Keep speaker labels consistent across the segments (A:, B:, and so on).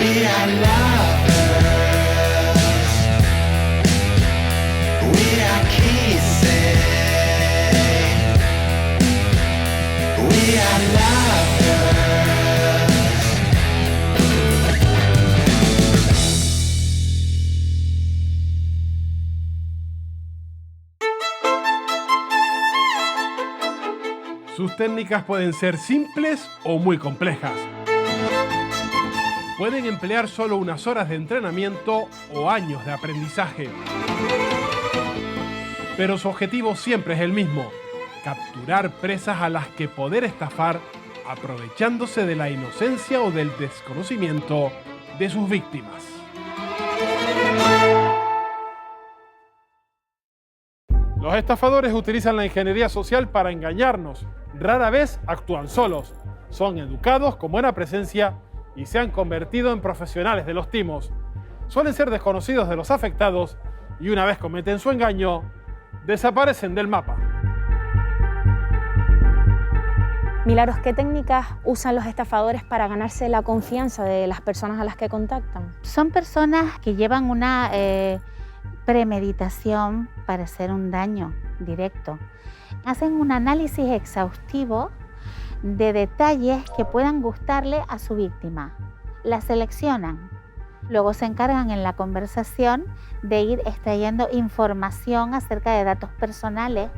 A: We are lovers. We are kissing. We are lovers.
B: Sus técnicas pueden ser simples o muy complejas. Pueden emplear solo unas horas de entrenamiento o años de aprendizaje. Pero su objetivo siempre es el mismo: capturar presas a las que poder estafar, aprovechándose de la inocencia o del desconocimiento de sus víctimas. Los estafadores utilizan la ingeniería social para engañarnos. Rara vez actúan solos. Son educados, con buena presencia, y se han convertido en profesionales de los timos. Suelen ser desconocidos de los afectados y una vez cometen su engaño, desaparecen del mapa.
C: Milagros, ¿qué técnicas usan los estafadores para ganarse la confianza de las personas a las que contactan?
D: Son personas que llevan una premeditación para hacer un daño directo. Hacen un análisis exhaustivo de detalles que puedan gustarle a su víctima. La seleccionan. Luego se encargan en la conversación de ir extrayendo información acerca de datos personales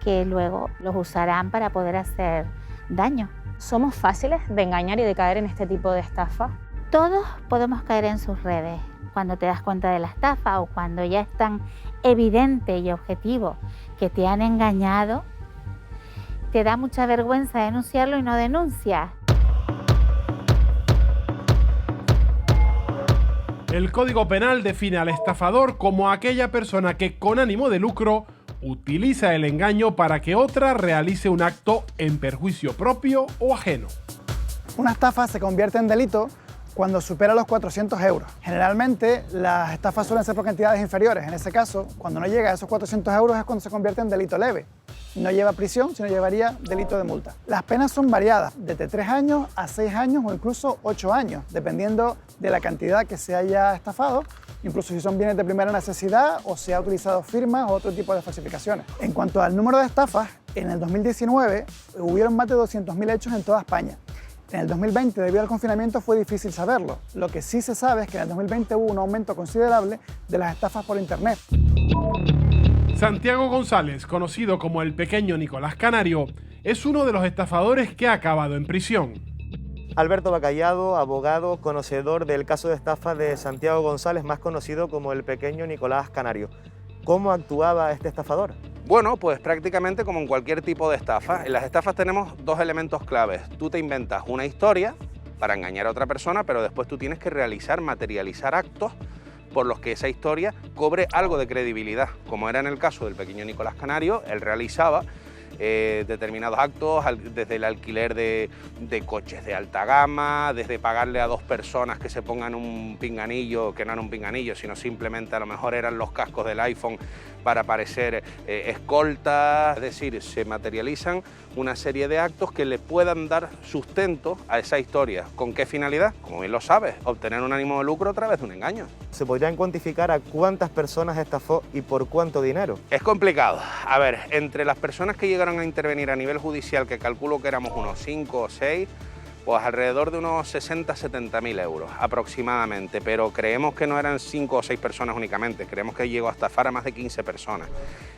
D: que luego los usarán para poder hacer daño.
C: ¿Somos fáciles de engañar y de caer en este tipo de estafa?
D: Todos podemos caer en sus redes. Cuando te das cuenta de la estafa o cuando ya es tan evidente y objetivo que te han engañado, te da mucha vergüenza denunciarlo y no denuncias.
B: El Código Penal define al estafador como aquella persona que, con ánimo de lucro, utiliza el engaño para que otra realice un acto en perjuicio propio o ajeno.
E: Una estafa se convierte en delito cuando supera los 400 euros. Generalmente las estafas suelen ser por cantidades inferiores. En ese caso, cuando no llega a esos 400 euros es cuando se convierte en delito leve. No lleva prisión, sino llevaría delito de multa. Las penas son variadas, desde 3 años a 6 años o incluso 8 años, dependiendo de la cantidad que se haya estafado, incluso si son bienes de primera necesidad o se ha utilizado firmas o otro tipo de falsificaciones. En cuanto al número de estafas, en el 2019 hubieron más de 200.000 hechos en toda España. En el 2020, debido al confinamiento, fue difícil saberlo. Lo que sí se sabe es que en el 2020 hubo un aumento considerable de las estafas por internet.
B: Santiago González, conocido como el pequeño Nicolás Canario, es uno de los estafadores que ha acabado en prisión.
F: Alberto Bacallado, abogado, conocedor del caso de estafa de Santiago González, más conocido como el pequeño Nicolás Canario. ¿Cómo actuaba este estafador?
G: Bueno, pues prácticamente como en cualquier tipo de estafa. En las estafas tenemos 2 elementos claves. Tú te inventas una historia para engañar a otra persona, pero después tú tienes que realizar, materializar actos por los que esa historia cobre algo de credibilidad. Como era en el caso del pequeño Nicolás Canario, él realizaba determinados actos, desde el alquiler de coches de alta gama, desde pagarle a 2 personas que se pongan un pinganillo, que no era un pinganillo, sino simplemente a lo mejor eran los cascos del iPhone para parecer escoltas. Es decir, se materializan una serie de actos que le puedan dar sustento a esa historia. ¿Con qué finalidad? Como bien lo sabes, obtener un ánimo de lucro a través de un engaño.
F: ¿Se podrían cuantificar a cuántas personas estafó y por cuánto dinero?
G: Es complicado. A ver, entre las personas que llegaron a intervenir a nivel judicial, que calculo que éramos unos 5 o 6, pues alrededor de unos 60.000-70.000 euros aproximadamente, pero creemos que no eran 5 o 6 personas únicamente, creemos que llegó a estafar a más de 15 personas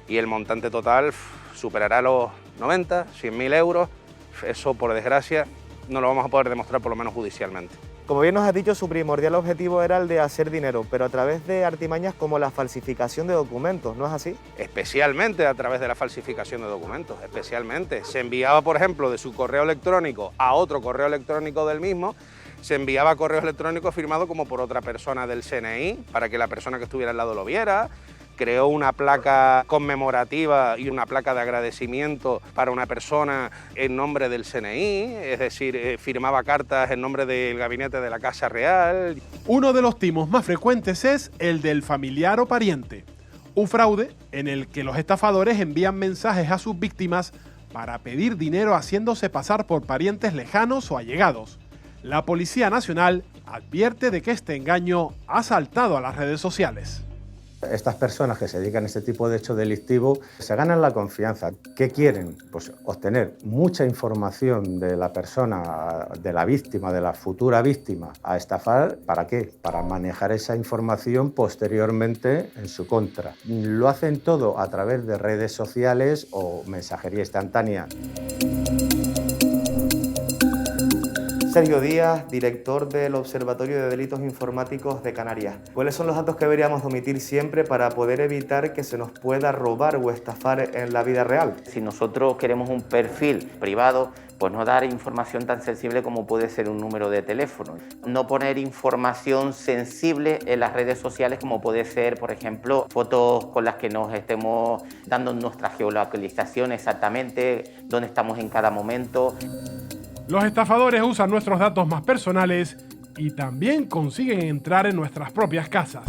G: y el montante total superará los 90, 100.000 euros. Eso, por desgracia, no lo vamos a poder demostrar, por lo menos judicialmente.
F: Como bien nos has dicho, su primordial objetivo era el de hacer dinero, pero a través de artimañas como la falsificación de documentos, ¿no es así?
G: Especialmente a través de la falsificación de documentos, especialmente. Se enviaba, por ejemplo, de su correo electrónico a otro correo electrónico del mismo, se enviaba correo electrónico firmado como por otra persona del CNI, para que la persona que estuviera al lado lo viera. Creó una placa conmemorativa y una placa de agradecimiento para una persona en nombre del CNI, es decir, firmaba cartas en nombre del gabinete de la Casa Real.
B: Uno de los timos más frecuentes es el del familiar o pariente, un fraude en el que los estafadores envían mensajes a sus víctimas para pedir dinero haciéndose pasar por parientes lejanos o allegados. La Policía Nacional advierte de que este engaño ha saltado a las redes sociales.
H: Estas personas que se dedican a este tipo de hechos delictivos se ganan la confianza. ¿Qué quieren? Pues obtener mucha información de la persona, de la víctima, de la futura víctima, a estafar. ¿Para qué? Para manejar esa información posteriormente en su contra. Lo hacen todo a través de redes sociales o mensajería instantánea.
F: Sergio Díaz, director del Observatorio de Delitos Informáticos de Canarias. ¿Cuáles son los datos que deberíamos omitir siempre para poder evitar que se nos pueda robar o estafar en la vida real?
I: Si nosotros queremos un perfil privado, pues no dar información tan sensible como puede ser un número de teléfono. No poner información sensible en las redes sociales como puede ser, por ejemplo, fotos con las que nos estemos dando nuestra geolocalización exactamente, dónde estamos en cada momento.
B: Los estafadores usan nuestros datos más personales y también consiguen entrar en nuestras propias casas.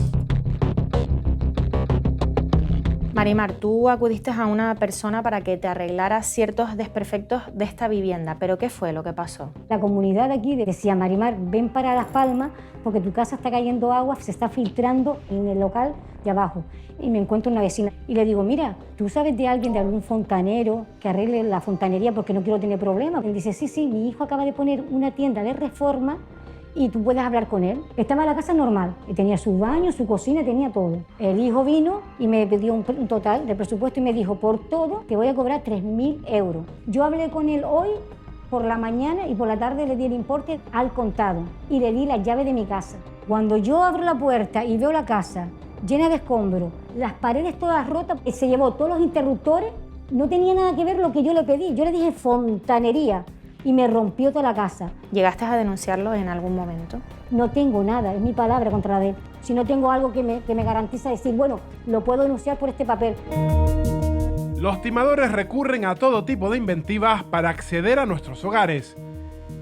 C: Marimar, tú acudiste a una persona para que te arreglara ciertos desperfectos de esta vivienda, pero ¿qué fue lo que pasó?
J: La comunidad de aquí decía: Marimar, ven para Las Palmas porque tu casa está cayendo agua, se está filtrando en el local de abajo. Y me encuentro una vecina y le digo: mira, ¿tú sabes de alguien, de algún fontanero que arregle la fontanería porque no quiero tener problemas? Y dice: sí, mi hijo acaba de poner una tienda de reforma y tú puedes hablar con él. Estaba en la casa normal, y tenía su baño, su cocina, tenía todo. El hijo vino y me pidió un total de presupuesto y me dijo: por todo te voy a cobrar 3.000 euros. Yo hablé con él hoy por la mañana y por la tarde le di el importe al contado y le di la llave de mi casa. Cuando yo abro la puerta y veo la casa llena de escombros, las paredes todas rotas, se llevó todos los interruptores, no tenía nada que ver lo que yo le pedí. Yo le dije fontanería y me rompió toda la casa.
C: ¿Llegaste a denunciarlo en algún momento?
J: No tengo nada, es mi palabra contra la de él. Si no tengo algo que me garantiza decir, bueno, lo puedo denunciar por este papel.
B: Los timadores recurren a todo tipo de inventivas para acceder a nuestros hogares.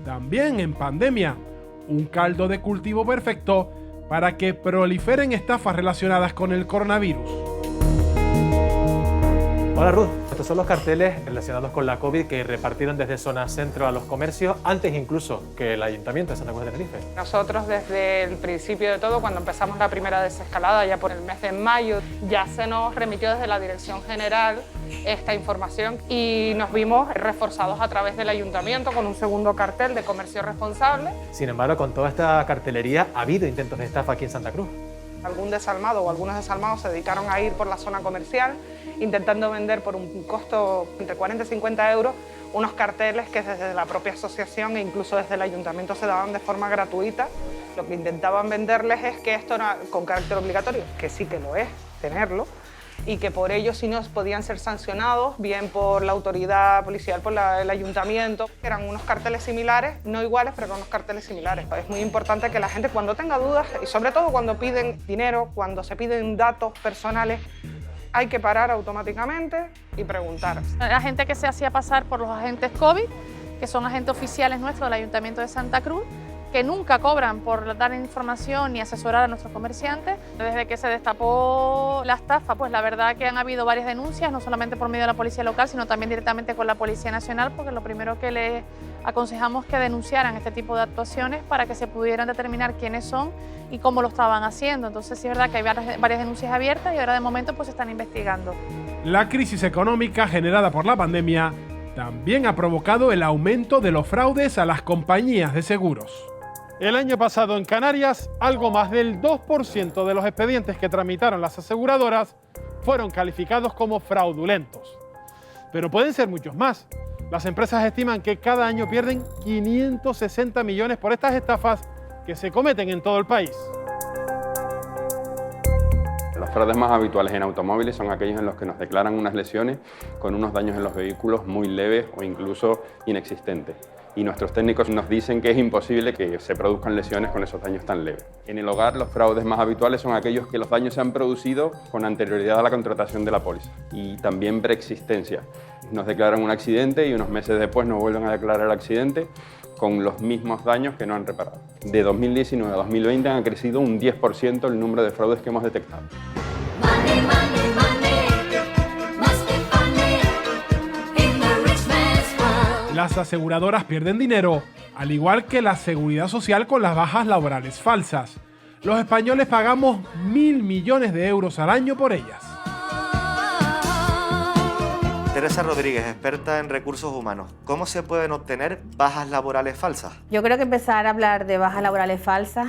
B: También en pandemia, un caldo de cultivo perfecto para que proliferen estafas relacionadas con el coronavirus.
K: Hola Ruth, estos son los carteles relacionados con la COVID que repartieron desde zona centro a los comercios, antes incluso que el Ayuntamiento de Santa Cruz de Tenerife.
L: Nosotros desde el principio de todo, cuando empezamos la primera desescalada, ya por el mes de mayo, ya se nos remitió desde la Dirección General esta información y nos vimos reforzados a través del Ayuntamiento con un segundo cartel de comercio responsable.
K: Sin embargo, con toda esta cartelería ha habido intentos de estafa aquí en Santa Cruz.
L: Algún desalmado o algunos desalmados se dedicaron a ir por la zona comercial intentando vender por un costo entre 40 y 50 euros unos carteles que desde la propia asociación e incluso desde el ayuntamiento se daban de forma gratuita. Lo que intentaban venderles es que esto era con carácter obligatorio, que sí que lo es, tenerlo, y que por ello sí nos podían ser sancionados, bien por la autoridad policial, por el ayuntamiento. Eran unos carteles similares, no iguales, pero eran unos carteles similares. Es muy importante que la gente, cuando tenga dudas, y sobre todo cuando piden dinero, cuando se piden datos personales, hay que parar automáticamente y preguntar.
M: La gente que se hacía pasar por los agentes COVID, que son agentes oficiales nuestros del Ayuntamiento de Santa Cruz, que nunca cobran por dar información ni asesorar a nuestros comerciantes. Desde que se destapó la estafa, pues la verdad que han habido varias denuncias, no solamente por medio de la Policía Local, sino también directamente con la Policía Nacional, porque lo primero que les aconsejamos es que denunciaran este tipo de actuaciones para que se pudieran determinar quiénes son y cómo lo estaban haciendo. Entonces sí es verdad que hay varias denuncias abiertas y ahora de momento pues se están investigando.
B: La crisis económica generada por la pandemia también ha provocado el aumento de los fraudes a las compañías de seguros. El año pasado en Canarias, algo más del 2% de los expedientes que tramitaron las aseguradoras fueron calificados como fraudulentos. Pero pueden ser muchos más. Las empresas estiman que cada año pierden 560 millones por estas estafas que se cometen en todo el país.
N: Los fraudes más habituales en automóviles son aquellos en los que nos declaran unas lesiones con unos daños en los vehículos muy leves o incluso inexistentes. Y nuestros técnicos nos dicen que es imposible que se produzcan lesiones con esos daños tan leves. En el hogar, los fraudes más habituales son aquellos que los daños se han producido con anterioridad a la contratación de la póliza y también preexistencia. Nos declaran un accidente y unos meses después nos vuelven a declarar el accidente con los mismos daños que no han reparado. De 2019 a 2020 han crecido un 10% el número de fraudes que hemos detectado.
B: Las aseguradoras pierden dinero, al igual que la seguridad social con las bajas laborales falsas. Los españoles pagamos 1.000 millones de euros al año por ellas.
F: Teresa Rodríguez, experta en recursos humanos. ¿Cómo se pueden obtener bajas laborales falsas?
O: Yo creo que empezar a hablar de bajas laborales falsas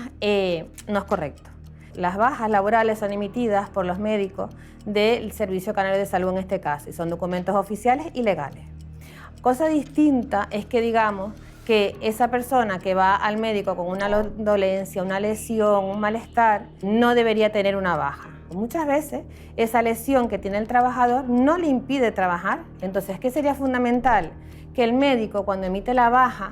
O: no es correcto. Las bajas laborales son emitidas por los médicos del Servicio Canario de Salud en este caso y son documentos oficiales y legales. Cosa distinta es que digamos que esa persona que va al médico con una dolencia, una lesión, un malestar, no debería tener una baja. Muchas veces esa lesión que tiene el trabajador no le impide trabajar. Entonces, ¿qué sería fundamental? Que el médico, cuando emite la baja,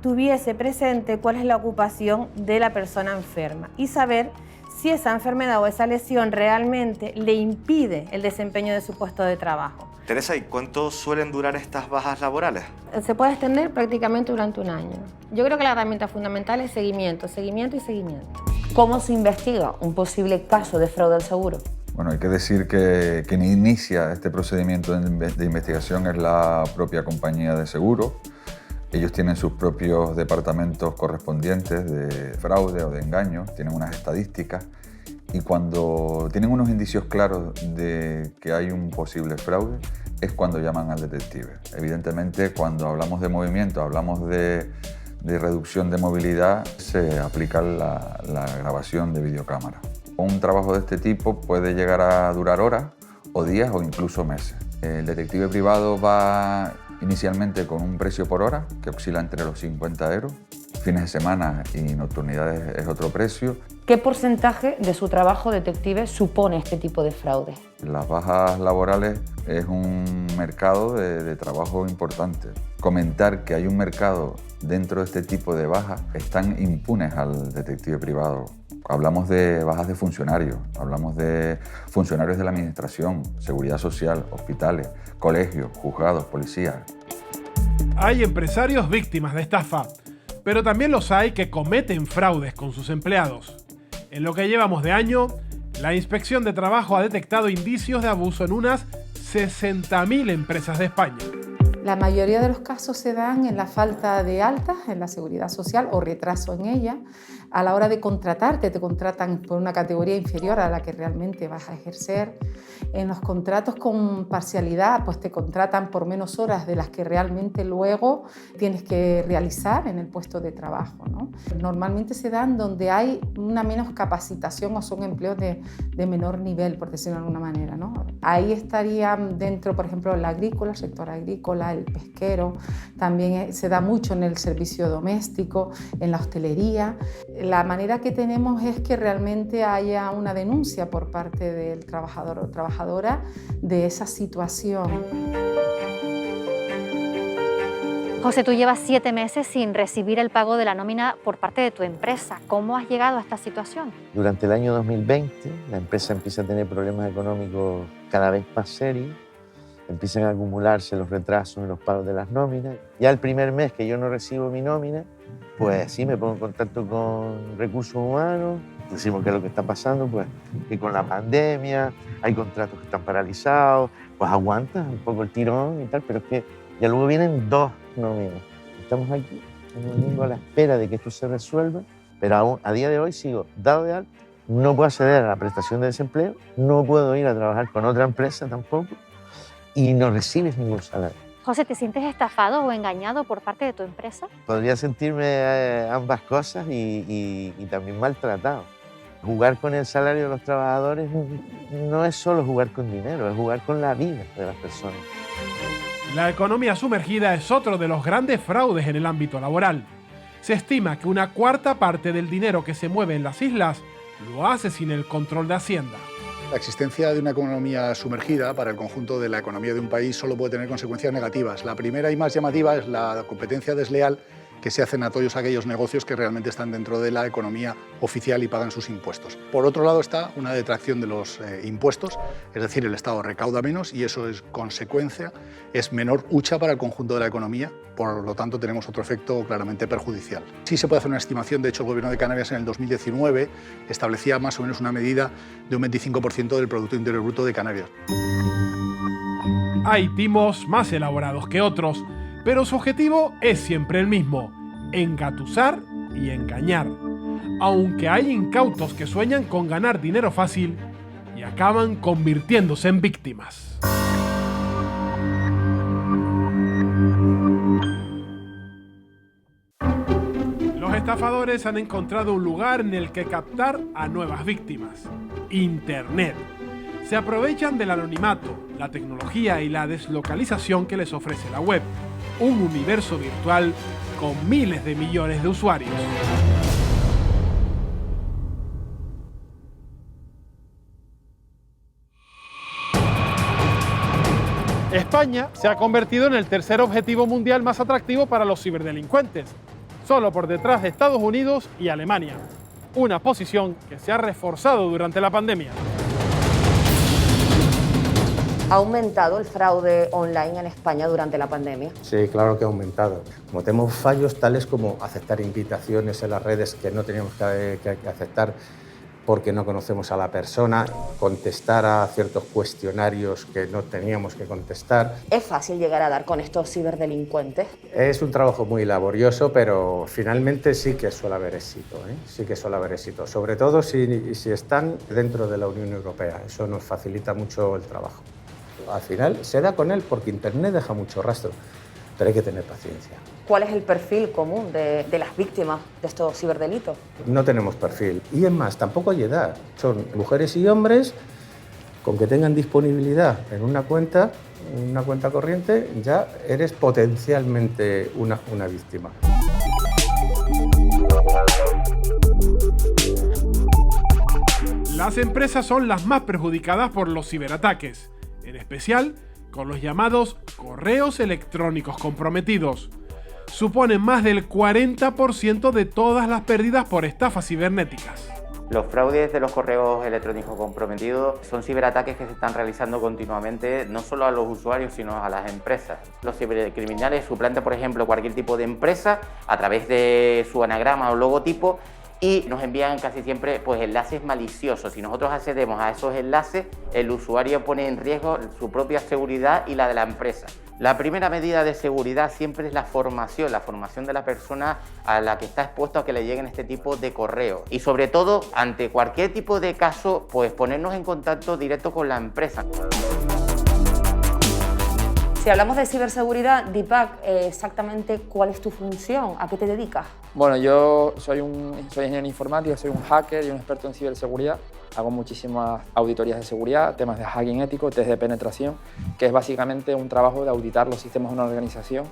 O: tuviese presente cuál es la ocupación de la persona enferma y saber si esa enfermedad o esa lesión realmente le impide el desempeño de su puesto de trabajo.
F: Teresa, ¿y cuánto suelen durar estas bajas laborales?
O: Se puede extender prácticamente durante un año. Yo creo que la herramienta fundamental es seguimiento, seguimiento y seguimiento.
P: ¿Cómo se investiga un posible caso de fraude al seguro?
Q: Bueno, hay que decir que quien inicia este procedimiento de investigación es la propia compañía de seguro. Ellos tienen sus propios departamentos correspondientes de fraude o de engaño, tienen unas estadísticas y cuando tienen unos indicios claros de que hay un posible fraude es cuando llaman al detective. Evidentemente, cuando hablamos de movimiento, hablamos de reducción de movilidad, se aplica la grabación de videocámara. Un trabajo de este tipo puede llegar a durar horas o días o incluso meses. El detective privado va inicialmente con un precio por hora que oscila entre los 50 euros. Fines de semana y nocturnidades es otro precio.
P: ¿Qué porcentaje de su trabajo detective supone este tipo de fraude?
Q: Las bajas laborales es un mercado de trabajo importante. Comentar que hay un mercado dentro de este tipo de bajas están impunes al detective privado. Hablamos de bajas de funcionarios, hablamos de funcionarios de la administración, seguridad social, hospitales, colegios, juzgados, policías.
B: Hay empresarios víctimas de estafa, pero también los hay que cometen fraudes con sus empleados. En lo que llevamos de año, la Inspección de Trabajo ha detectado indicios de abuso en unas 60.000 empresas de España.
R: La mayoría de los casos se dan en la falta de altas en la seguridad social o retraso en ella. A la hora de contratarte, te contratan por una categoría inferior a la que realmente vas a ejercer. En los contratos con parcialidad, pues te contratan por menos horas de las que realmente luego tienes que realizar en el puesto de trabajo, ¿no? Normalmente se dan donde hay una menos capacitación o son empleos de menor nivel, por decirlo de alguna manera, ¿no? Ahí estarían dentro, por ejemplo, el agrícola, el sector agrícola, el pesquero, también se da mucho en el servicio doméstico, en la hostelería. La manera que tenemos es que realmente haya una denuncia por parte del trabajador o trabajadora de esa situación.
S: José, tú llevas 7 meses sin recibir el pago de la nómina por parte de tu empresa. ¿Cómo has llegado a esta situación?
T: Durante el año 2020, la empresa empieza a tener problemas económicos cada vez más serios. Empiezan a acumularse los retrasos en los pagos de las nóminas. Ya el primer mes que yo no recibo mi nómina, pues sí me pongo en contacto con recursos humanos, decimos qué es lo que está pasando, pues que con la pandemia hay contratos que están paralizados, pues aguantas un poco el tirón y tal, pero es que ya luego vienen 2 nóminas. Estamos aquí en el domingo a la espera de que esto se resuelva, pero aún a día de hoy sigo dado de alta, no puedo acceder a la prestación de desempleo, no puedo ir a trabajar con otra empresa tampoco y no recibes ningún salario.
S: José, ¿te sientes estafado o engañado por parte de tu empresa?
T: Podría sentirme ambas cosas y también maltratado. Jugar con el salario de los trabajadores no es solo jugar con dinero, es jugar con la vida de las personas.
B: La economía sumergida es otro de los grandes fraudes en el ámbito laboral. Se estima que una cuarta parte del dinero que se mueve en las islas lo hace sin el control de Hacienda.
U: La existencia de una economía sumergida para el conjunto de la economía de un país solo puede tener consecuencias negativas. La primera y más llamativa es la competencia desleal que se hacen a todos aquellos negocios que realmente están dentro de la economía oficial y pagan sus impuestos. Por otro lado está una detracción de los impuestos, es decir, el Estado recauda menos y eso es consecuencia, es menor hucha para el conjunto de la economía, por lo tanto tenemos otro efecto claramente perjudicial. Sí se puede hacer una estimación, de hecho el Gobierno de Canarias en el 2019 establecía más o menos una medida de un 25% del Producto Interior Bruto de Canarias.
B: Hay timos más elaborados que otros, pero su objetivo es siempre el mismo: engatusar y engañar. Aunque hay incautos que sueñan con ganar dinero fácil y acaban convirtiéndose en víctimas. Los estafadores han encontrado un lugar en el que captar a nuevas víctimas: Internet. Se aprovechan del anonimato, la tecnología y la deslocalización que les ofrece la web, un universo virtual con miles de millones de usuarios. España se ha convertido en el tercer objetivo mundial más atractivo para los ciberdelincuentes, solo por detrás de Estados Unidos y Alemania, una posición que se ha reforzado durante la pandemia.
A: ¿Ha aumentado el fraude online en España durante la pandemia?
H: Sí, claro que ha aumentado. Como tenemos fallos tales como aceptar invitaciones en las redes que no teníamos que aceptar porque no conocemos a la persona, contestar a ciertos cuestionarios que no teníamos que contestar.
A: ¿Es fácil llegar a dar con estos ciberdelincuentes?
H: Es un trabajo muy laborioso, pero finalmente sí que suele haber éxito, ¿eh? Sí que suele haber éxito, sobre todo si están dentro de la Unión Europea. Eso nos facilita mucho el trabajo. Al final se da con él porque Internet deja mucho rastro, pero hay que tener paciencia.
A: ¿Cuál es el perfil común de las víctimas de estos ciberdelitos?
H: No tenemos perfil. Y es más, tampoco hay edad. Son mujeres y hombres con que tengan disponibilidad en una cuenta corriente, ya eres potencialmente una víctima.
B: Las empresas son las más perjudicadas por los ciberataques, en especial con los llamados correos electrónicos comprometidos. Suponen más del 40% de todas las pérdidas por estafas cibernéticas.
I: Los fraudes de los correos electrónicos comprometidos son ciberataques que se están realizando continuamente, no solo a los usuarios, sino a las empresas. Los cibercriminales suplantan, por ejemplo, cualquier tipo de empresa a través de su anagrama o logotipo y nos envían casi siempre pues, enlaces maliciosos. Si nosotros accedemos a esos enlaces, el usuario pone en riesgo su propia seguridad y la de la empresa. La primera medida de seguridad siempre es la formación de la persona a la que está expuesto a que le lleguen este tipo de correos. Y sobre todo, ante cualquier tipo de caso, pues ponernos en contacto directo con la empresa.
A: Si hablamos de ciberseguridad, Deepak, exactamente cuál es tu función, ¿a qué te dedicas?
V: Bueno, yo soy ingeniero informático, soy un hacker y un experto en ciberseguridad. Hago muchísimas auditorías de seguridad, temas de hacking ético, test de penetración, que es básicamente un trabajo de auditar los sistemas de una organización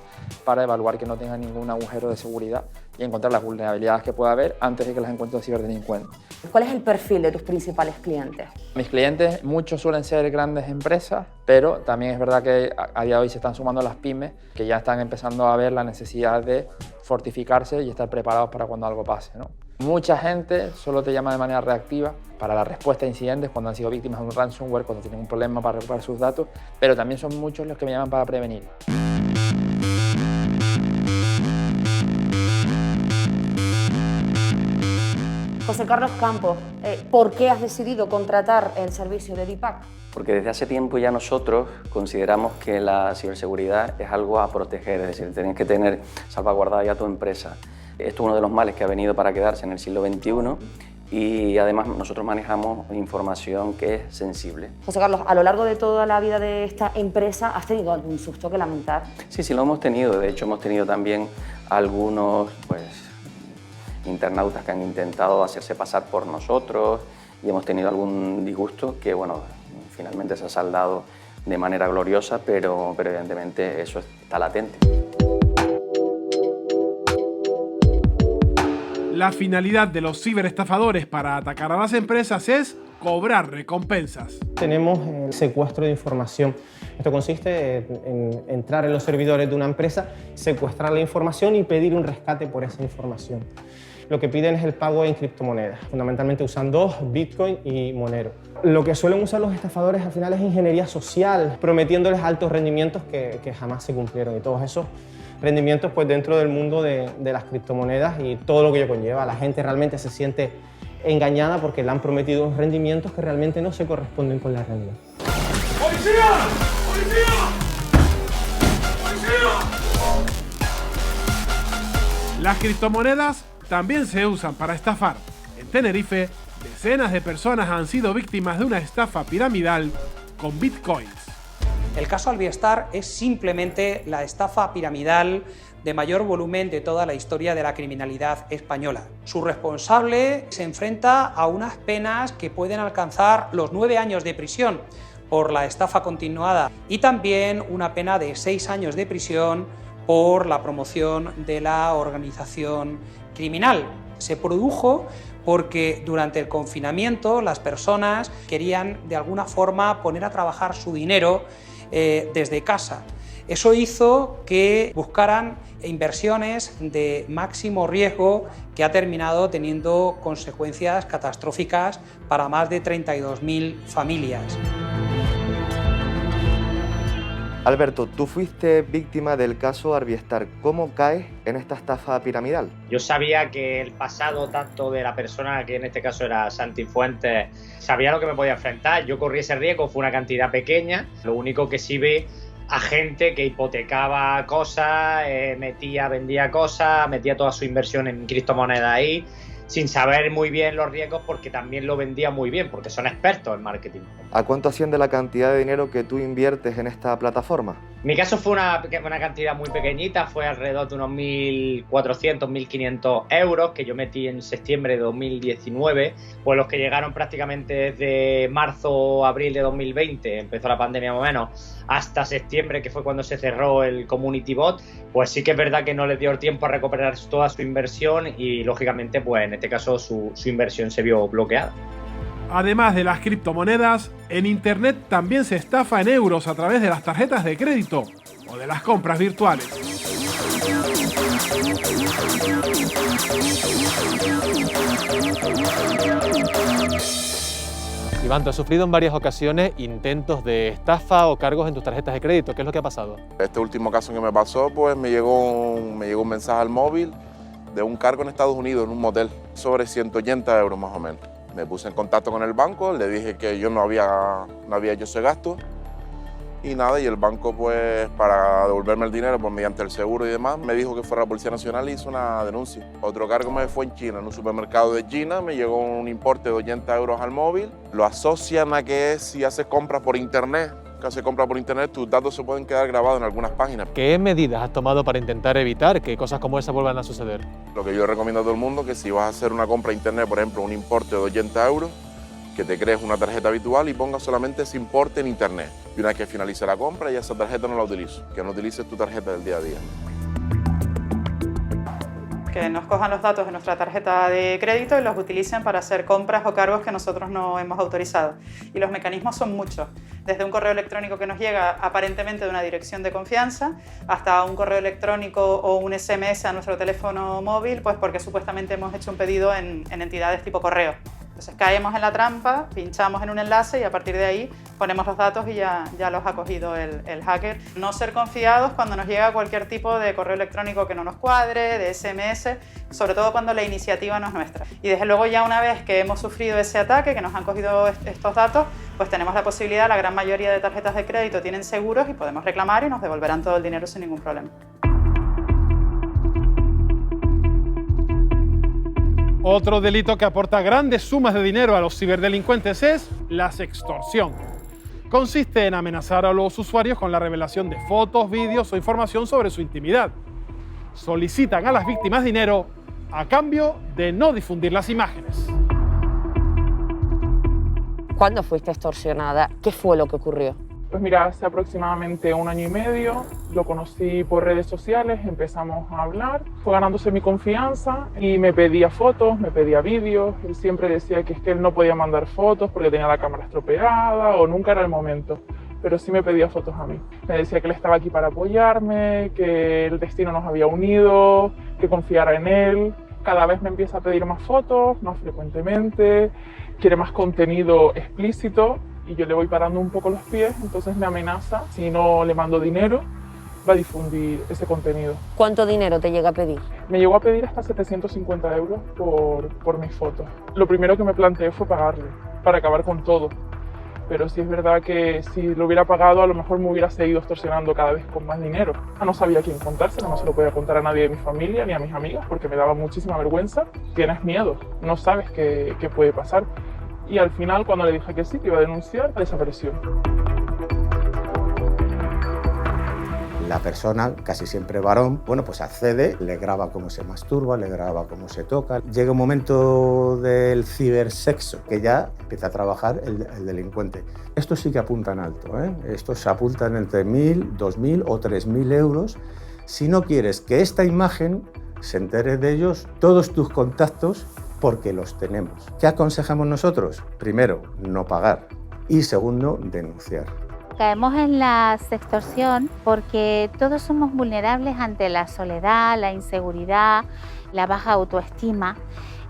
V: para evaluar que no tenga ningún agujero de seguridad y encontrar las vulnerabilidades que pueda haber antes de que las encuentre los ciberdelincuentes.
A: ¿Cuál es el perfil de tus principales clientes?
V: Mis clientes, muchos suelen ser grandes empresas, pero también es verdad que a día de hoy se están sumando las pymes, que ya están empezando a ver la necesidad de fortificarse y estar preparados para cuando algo pase, ¿no? Mucha gente solo te llama de manera reactiva para la respuesta a incidentes cuando han sido víctimas de un ransomware, cuando tienen un problema para recuperar sus datos, pero también son muchos los que me llaman para prevenir.
A: José Carlos Campos, ¿por qué has decidido contratar el servicio de Deepak?
W: Porque desde hace tiempo ya nosotros consideramos que la ciberseguridad es algo a proteger, es decir, tienes que tener salvaguardada ya tu empresa. Esto es uno de los males que ha venido para quedarse en el siglo XXI y además nosotros manejamos información que es sensible.
A: José Carlos, a lo largo de toda la vida de esta empresa, ¿has tenido algún susto que lamentar?
W: Sí, lo hemos tenido. De hecho, hemos tenido también algunos internautas que han intentado hacerse pasar por nosotros y hemos tenido algún disgusto que, bueno, finalmente se ha saldado de manera gloriosa, pero evidentemente eso está latente.
B: La finalidad de los ciberestafadores para atacar a las empresas es cobrar recompensas.
X: Tenemos el secuestro de información. Esto consiste en entrar en los servidores de una empresa, secuestrar la información y pedir un rescate por esa información. Lo que piden es el pago en criptomonedas. Fundamentalmente usan Bitcoin y Monero. Lo que suelen usar los estafadores al final es ingeniería social, prometiéndoles altos rendimientos que jamás se cumplieron. Y todos esos rendimientos pues, dentro del mundo de las criptomonedas y todo lo que ello conlleva. La gente realmente se siente engañada porque le han prometido unos rendimientos que realmente no se corresponden con la realidad.
Y: ¡Policía! ¡Policía! ¡Policía!
B: Las criptomonedas también se usan para estafar. En Tenerife, decenas de personas han sido víctimas de una estafa piramidal con bitcoins.
C: El caso Albiestar es simplemente la estafa piramidal de mayor volumen de toda la historia de la criminalidad española. Su responsable se enfrenta a unas penas que pueden alcanzar los 9 años de prisión por la estafa continuada y también una pena de 6 años de prisión por la promoción de la organización criminal. Se produjo porque durante el confinamiento las personas querían de alguna forma poner a trabajar su dinero desde casa. Eso hizo que buscaran inversiones de máximo riesgo que ha terminado teniendo consecuencias catastróficas para más de 32.000 familias.
F: Alberto, tú fuiste víctima del caso Albiestar. ¿Cómo caes en esta estafa piramidal?
D: Yo sabía que el pasado tanto de la persona, que en este caso era Santi Fuentes, sabía lo que me podía enfrentar. Yo corrí ese riesgo, fue una cantidad pequeña. Lo único que sí vi a gente que hipotecaba cosas, vendía cosas, metía toda su inversión en criptomonedas ahí, sin saber muy bien los riesgos, porque también lo vendía muy bien, porque son expertos en marketing.
F: ¿A cuánto asciende la cantidad de dinero que tú inviertes en esta plataforma?
D: Mi caso fue una cantidad muy pequeñita, fue alrededor de unos 1.400, 1.500 euros que yo metí en septiembre de 2019, pues los que llegaron prácticamente desde marzo o abril de 2020, empezó la pandemia más o menos, hasta septiembre, que fue cuando se cerró el Community Bot, pues sí que es verdad que no les dio el tiempo a recuperar toda su inversión y lógicamente pues en este caso su inversión se vio bloqueada.
B: Además de las criptomonedas, en Internet también se estafa en euros a través de las tarjetas de crédito o de las compras virtuales.
K: Iván, tú has sufrido en varias ocasiones intentos de estafa o cargos en tus tarjetas de crédito. ¿Qué es lo que ha pasado?
E: Este último caso que me pasó, pues me llegó un mensaje al móvil de un cargo en Estados Unidos, en un motel, sobre 180 euros más o menos. Me puse en contacto con el banco, le dije que yo no había hecho ese gasto y nada, y el banco pues para devolverme el dinero pues mediante el seguro y demás me dijo que fuera la Policía Nacional y hizo una denuncia. Otro cargo me fue en China, en un supermercado de China, me llegó un importe de 80 euros al móvil, lo asocian a que si haces compras por internet, tus datos se pueden quedar grabados en algunas páginas.
K: ¿Qué medidas has tomado para intentar evitar que cosas como esa vuelvan a suceder?
E: Lo que yo recomiendo a todo el mundo es que si vas a hacer una compra a internet, por ejemplo, un importe de 80 euros, que te crees una tarjeta habitual y pongas solamente ese importe en internet. Y una vez que finalice la compra, ya esa tarjeta no la utilizo, que no utilices tu tarjeta del día a día.
L: Que nos cojan los datos de nuestra tarjeta de crédito y los utilicen para hacer compras o cargos que nosotros no hemos autorizado. Y los mecanismos son muchos, desde un correo electrónico que nos llega aparentemente de una dirección de confianza, hasta un correo electrónico o un SMS a nuestro teléfono móvil, pues porque supuestamente hemos hecho un pedido en entidades tipo correo. Entonces caemos en la trampa, pinchamos en un enlace y a partir de ahí ponemos los datos y ya los ha cogido el hacker. No ser confiados cuando nos llega cualquier tipo de correo electrónico que no nos cuadre, de SMS, sobre todo cuando la iniciativa no es nuestra. Y desde luego ya una vez que hemos sufrido ese ataque, que nos han cogido estos datos, pues tenemos la posibilidad, la gran mayoría de tarjetas de crédito tienen seguros y podemos reclamar y nos devolverán todo el dinero sin ningún problema.
B: Otro delito que aporta grandes sumas de dinero a los ciberdelincuentes es la sextorsión. Consiste en amenazar a los usuarios con la revelación de fotos, vídeos o información sobre su intimidad. Solicitan a las víctimas dinero a cambio de no difundir las imágenes.
A: ¿Cuándo fuiste extorsionada? ¿Qué fue lo que ocurrió?
G: Pues mira, hace aproximadamente 1 año y medio lo conocí por redes sociales, empezamos a hablar, fue ganándose mi confianza y me pedía fotos, me pedía vídeos. Él siempre decía que es que él no podía mandar fotos porque tenía la cámara estropeada o nunca era el momento, pero sí me pedía fotos a mí. Me decía que él estaba aquí para apoyarme, que el destino nos había unido, que confiara en él. Cada vez me empieza a pedir más fotos, más frecuentemente, quiere más contenido explícito. Y yo le voy parando un poco los pies, entonces me amenaza, si no le mando dinero, va a difundir ese contenido.
A: ¿Cuánto dinero te llega a pedir?
G: Me llegó a pedir hasta 750 euros por mis fotos. Lo primero que me planteé fue pagarle, para acabar con todo. pero sí es verdad que si lo hubiera pagado a lo mejor me hubiera seguido extorsionando cada vez con más dinero. No sabía a quién contárselo, no se lo podía contar a nadie de mi familia ni a mis amigas porque me daba muchísima vergüenza. Tienes miedo, no sabes qué puede pasar. Y al final, cuando le dije que sí, que iba a denunciar, desapareció.
H: La persona, casi siempre varón, bueno, pues accede, le graba cómo se masturba, le graba cómo se toca. Llega un momento del cibersexo que ya empieza a trabajar el delincuente. Esto sí que apunta en alto, ¿eh? Estos se apuntan entre 1.000, 2.000 o 3.000 euros si no quieres que esta imagen se entere de ellos todos tus contactos porque los tenemos. ¿Qué aconsejamos nosotros? Primero, no pagar y segundo, denunciar.
J: Caemos en la sextorsión porque todos somos vulnerables ante la soledad, la inseguridad, la baja autoestima.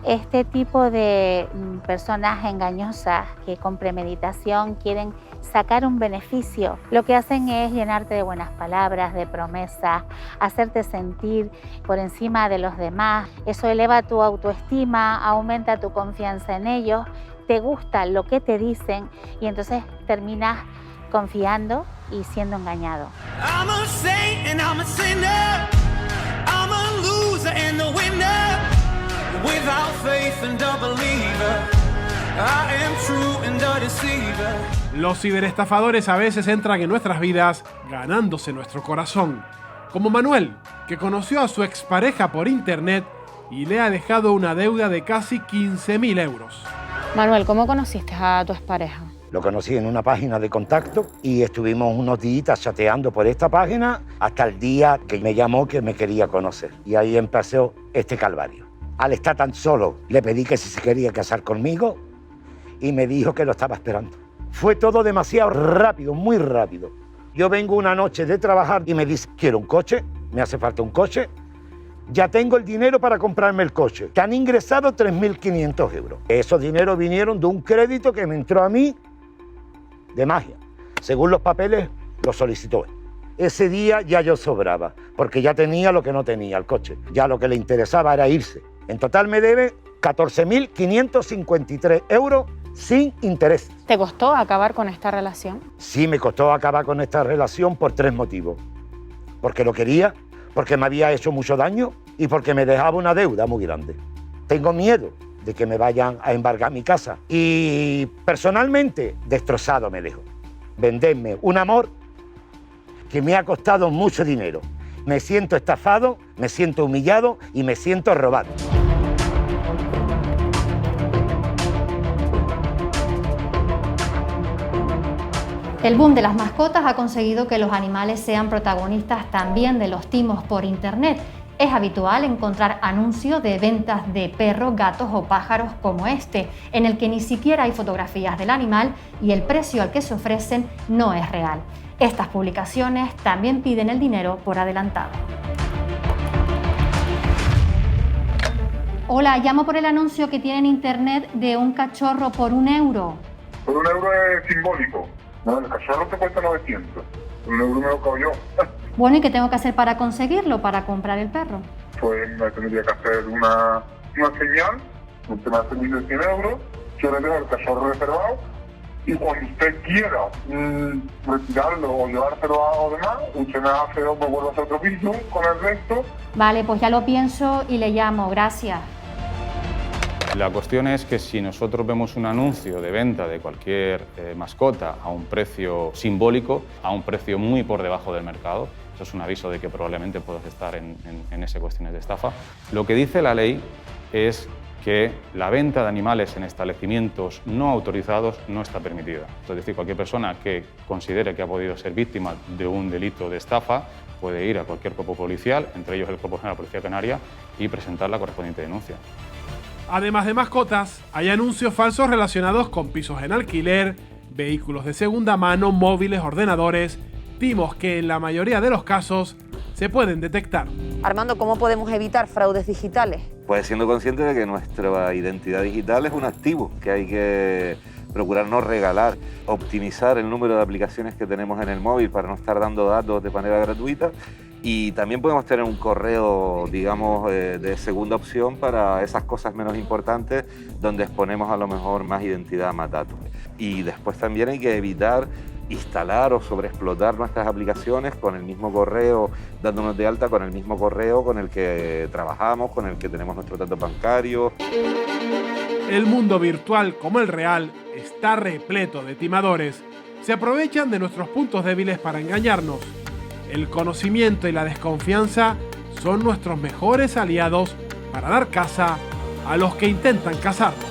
J: Este tipo de personas engañosas que con premeditación quieren sacar un beneficio, lo que hacen es llenarte de buenas palabras, de promesas, hacerte sentir por encima de los demás. Eso eleva tu autoestima, aumenta tu confianza en ellos, te gusta lo que te dicen y entonces terminas confiando y siendo engañado.
B: Los ciberestafadores a veces entran en nuestras vidas ganándose nuestro corazón, como Manuel, que conoció a su expareja por internet y le ha dejado una deuda de casi 15.000 euros.
A: Manuel, ¿cómo conociste a tu expareja?
M: Lo conocí en una página de contacto y estuvimos unos días chateando por esta página hasta el día que me llamó que me quería conocer. Y ahí empezó este calvario. Al estar tan solo, le pedí que si se quería casar conmigo y me dijo que lo estaba esperando. Fue todo demasiado rápido, muy rápido. Yo vengo una noche de trabajar y me dice, quiero un coche, me hace falta un coche. Ya tengo el dinero para comprarme el coche. Que han ingresado 3.500 euros. Esos dineros vinieron de un crédito que me entró a mí de magia. Según los papeles, lo solicitó él. Ese día ya yo sobraba, porque ya tenía lo que no tenía, el coche. Ya lo que le interesaba era irse. En total me debe 14.553 euros sin interés.
A: ¿Te costó acabar con esta relación?
M: Sí, me costó acabar con esta relación por 3 motivos. Porque lo quería, porque me había hecho mucho daño y porque me dejaba una deuda muy grande. Tengo miedo de que me vayan a embargar mi casa. Y personalmente, destrozado me dejo. Venderme un amor que me ha costado mucho dinero. Me siento estafado, me siento humillado y me siento robado.
S: El boom de las mascotas ha conseguido que los animales sean protagonistas también de los timos por internet. Es habitual encontrar anuncios de ventas de perros, gatos o pájaros como este, en el que ni siquiera hay fotografías del animal y el precio al que se ofrecen no es real. Estas publicaciones también piden el dinero por adelantado. Hola, llamo por el anuncio que tiene en internet de un cachorro por 1 euro.
N: Por 1 euro es simbólico. No, el cachorro te cuesta 900. Por 1 euro me lo cago yo.
S: Bueno, ¿y qué tengo que hacer para conseguirlo, para comprar el perro?
N: Pues me tendría que hacer una señal, usted me hace 1.100 euros, yo le dejo el cachorro reservado y cuando usted quiera retirarlo o llevárselo a algo demás, usted me vuelve a hacer otro piso con el resto.
S: Vale, pues ya lo pienso y le llamo. Gracias.
O: La cuestión es que si nosotros vemos un anuncio de venta de cualquier mascota a un precio simbólico, a un precio muy por debajo del mercado, eso es un aviso de que probablemente puedas estar en esas cuestiones de estafa. Lo que dice la ley es que la venta de animales en establecimientos no autorizados no está permitida. Es decir, cualquier persona que considere que ha podido ser víctima de un delito de estafa puede ir a cualquier cuerpo policial, entre ellos el Cuerpo General de la Policía Canaria, y presentar la correspondiente denuncia.
B: Además de mascotas, hay anuncios falsos relacionados con pisos en alquiler, vehículos de segunda mano, móviles, ordenadores, timos que en la mayoría de los casos se pueden detectar.
A: Armando, ¿cómo podemos evitar fraudes digitales?
Y: Pues siendo consciente de que nuestra identidad digital es un activo que hay que procurar no regalar, optimizar el número de aplicaciones que tenemos en el móvil para no estar dando datos de manera gratuita. Y también podemos tener un correo, digamos, de segunda opción para esas cosas menos importantes donde exponemos a lo mejor más identidad, más datos. Y después también hay que evitar instalar o sobreexplotar nuestras aplicaciones con el mismo correo, dándonos de alta con el mismo correo con el que trabajamos, con el que tenemos nuestros datos bancarios.
B: El mundo virtual, como el real, está repleto de timadores. Se aprovechan de nuestros puntos débiles para engañarnos. El conocimiento y la desconfianza son nuestros mejores aliados para dar caza a los que intentan cazarnos.